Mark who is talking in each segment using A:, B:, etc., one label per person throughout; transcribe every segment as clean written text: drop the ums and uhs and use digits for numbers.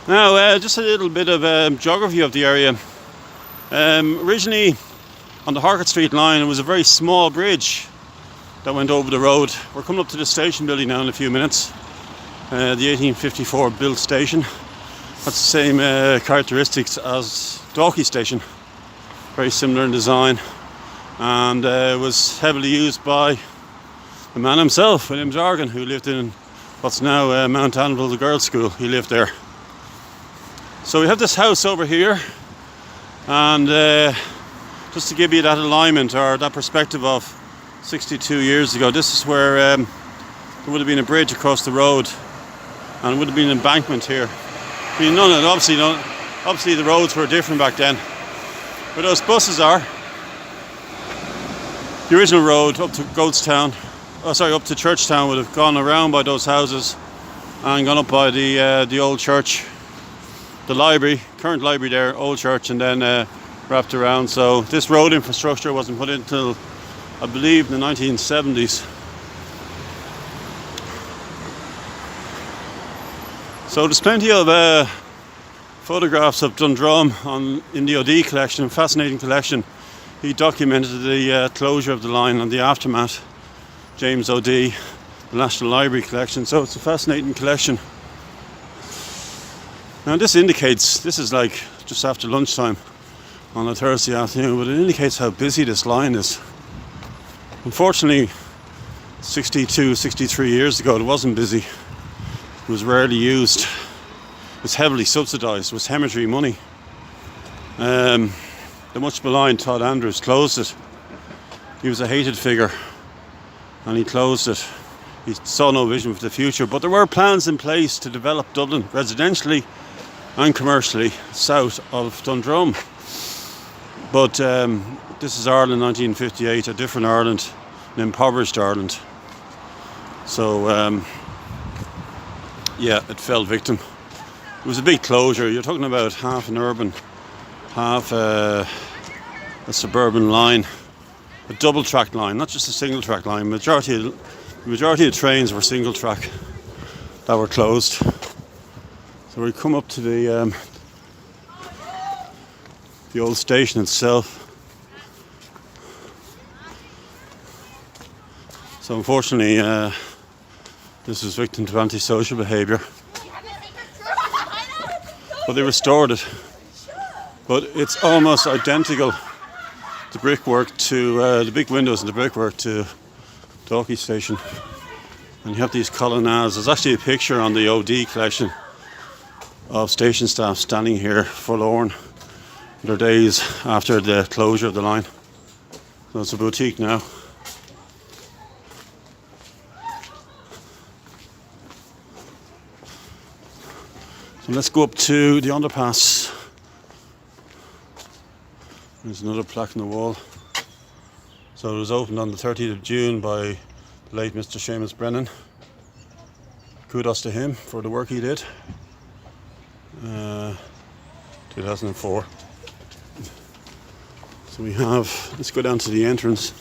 A: Now, just a little bit of geography of the area. Originally, on the Harcourt Street line, it was a very small bridge that went over the road. We're coming up to the station building now in a few minutes. The 1854 built station. That's the same characteristics as Dalkey Station. Very similar in design, and was heavily used by the man himself, William Jargan, who lived in what's now Mount Anville, the girls' school. He lived there. So we have this house over here, and just to give you that alignment or that perspective of 62 years ago, this is where there would have been a bridge across the road, and it would have been an embankment here. I mean, obviously the roads were different back then. Where those buses are, the original road up to up to Churchtown would have gone around by those houses and gone up by the old church, the library, current library there, old church, and then wrapped around. So this road infrastructure wasn't put in until, I believe, in the 1970s. So there's plenty of photographs of Dundrum in the OD collection, a fascinating collection. He documented the closure of the line and the aftermath. James OD, the National Library collection. So it's a fascinating collection. Now this is like just after lunchtime on a Thursday afternoon, but it indicates how busy this line is. Unfortunately, 63 years ago it wasn't busy. It was rarely used. It was heavily subsidised. It was hemorrhaging money. The much maligned Todd Andrews closed it. He was a hated figure, and he closed it. He saw no vision for the future, but there were plans in place to develop Dublin residentially and commercially south of Dundrum. But this is Ireland 1958, a different Ireland, an impoverished Ireland. So it fell victim. It was a big closure. You're talking about half an urban, half a suburban line, a double track line, not just a single track line. The majority of trains were single track that were closed. So we come up to the old station itself. So unfortunately, this was victim to antisocial behaviour. But they restored it. But it's almost identical, the brickwork to the big windows and the brickwork to Dalkey Station. And you have these colonnades. There's actually a picture on the OD collection of station staff standing here forlorn in their days after the closure of the line. So it's a boutique now. So let's go up to the underpass. There's another plaque on the wall. So it was opened on the 30th of June by the late Mr. Seamus Brennan. Kudos to him for the work he did. 2004. So we have, let's go down to the entrance.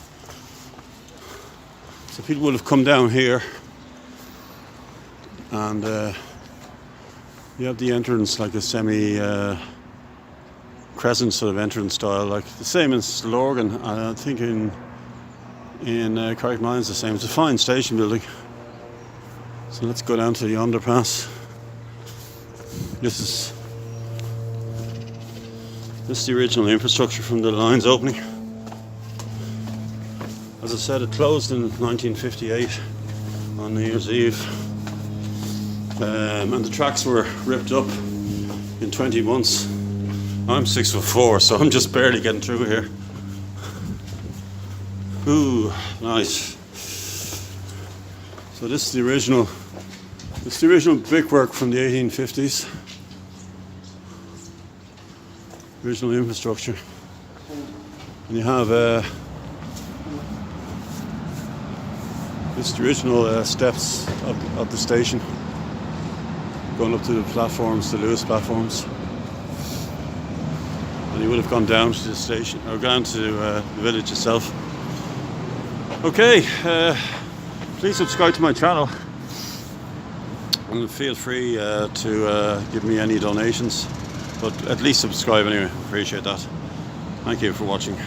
A: So people would have come down here, and you have the entrance like a semi crescent sort of entrance style, like the same as Lorgan. I think in Carrickmines the same. It's a fine station building. So let's go down to the underpass. This is the original infrastructure from the line's opening. As I said, it closed in 1958 on New Year's Eve, and the tracks were ripped up in 20 months. I'm 6'4", so I'm just barely getting through here. Ooh, nice. So this is the original brickwork from the 1850s. Original infrastructure. And you have this is the original steps of the station, going up to the platforms, the Lewis platforms. And you would have gone down to the station, or gone to the village itself. Okay, please subscribe to my channel, and and feel free to give me any donations, but at least subscribe anyway. Appreciate that. Thank you for watching.